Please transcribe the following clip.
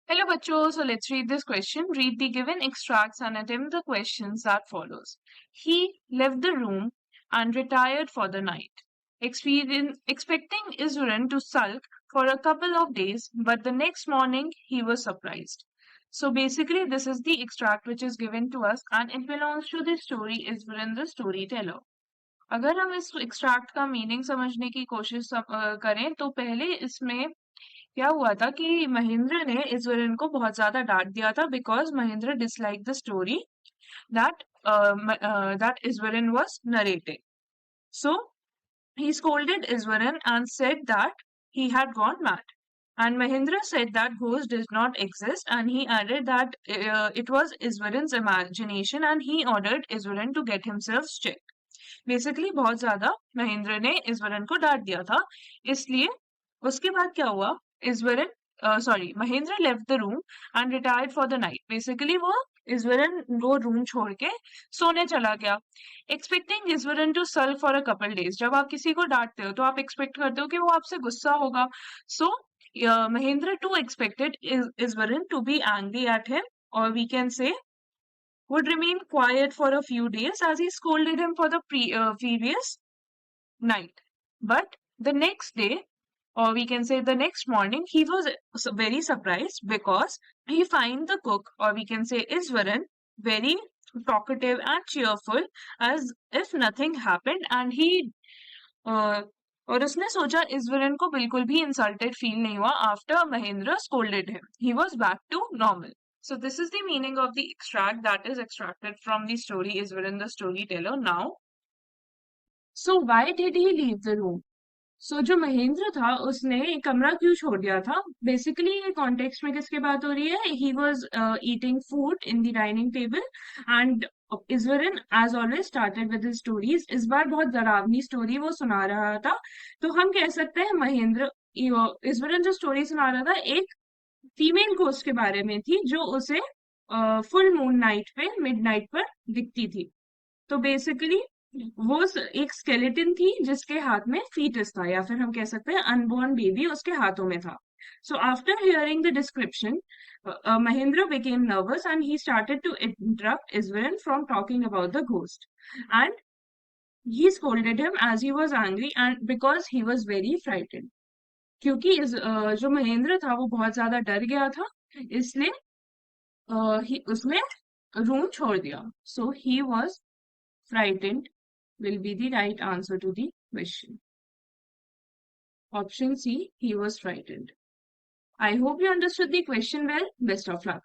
Hello bachcho, so let's read this question. Read the given extracts and attempt the questions that follows. He left the room and retired for the night, expecting Iswaran to sulk for a couple of days, but the next morning he was surprised. So basically this is the extract which is given to us and it belongs to the story Iswaran the storyteller. अगर हम इस extract का meaning समझने की कोशिश करें तो पहले इसमें क्या हुआ था कि महेंद्र ने इज़वरन को बहुत ज़्यादा डाँट दिया था because Mahendra disliked the story that that Iswaran was narrating. So he scolded Iswaran and said that he had gone mad. And Mahendra said that ghost does not exist, and he added that it was Iswaran's imagination, and he ordered Iswaran to get himself checked. Basically, बहुत ज़्यादा महेंद्र ने इज़वरन को डांट दिया था, इसलिए उसके बाद क्या हुआ Ishwaran Mahendra left the room and retired for the night basically वो रूम छोड़ के सोने चला गया expecting Ishwaran to sulk for a couple days जब आप किसी को डांटते हो तो आप एक्सपेक्ट करते हो कि वो आपसे गुस्सा होगा so Mahendra too expected Ishwaran to be angry at him और we can say would remain quiet for a few days as he scolded him for the previous night. But the next day, or we can say the next morning, he was very surprised because he find the cook, or we can say Iswaran, very talkative and cheerful as if nothing happened and he और उसने सोचा इज़वरन को बिल्कुल भी insulted feel नहीं हुआ after Mahendra scolded him. He was back to normal. So this is the meaning of the extract that is extracted from the story Iswaran the storyteller. Now, so why did he leave the room? So जो महेंद्र था उसने कमरा क्यों छोड़ दिया था basically ये context में किसकी बात हो रही है he was eating food in the dining table and Ishwaran as always started with his stories इस बार बहुत डरावनी स्टोरी वो सुना रहा था तो हम कह सकते हैं महेंद्र इज़वरन जो स्टोरी सुना रहा था एक फीमेल घोस्ट के बारे में थी जो उसे फुल मून नाइट पे मिडनाइट पर दिखती थी तो बेसिकली वो एक स्केलेटन थी जिसके हाथ में फीटस था या फिर हम कह सकते हैं अनबॉर्न बेबी उसके हाथों में था so after hearing the description Mahendra became nervous and he started to interrupt Iswaran from talking about the ghost. And he scolded him as he was angry and because he was very frightened. क्योंकि जो महेंद्र था वो बहुत ज्यादा डर गया था इसलिए उसने रूम छोड़ दिया so he was frightened will be the right answer to the question. Option C, he was frightened. I hope you understood the question well. Best of luck.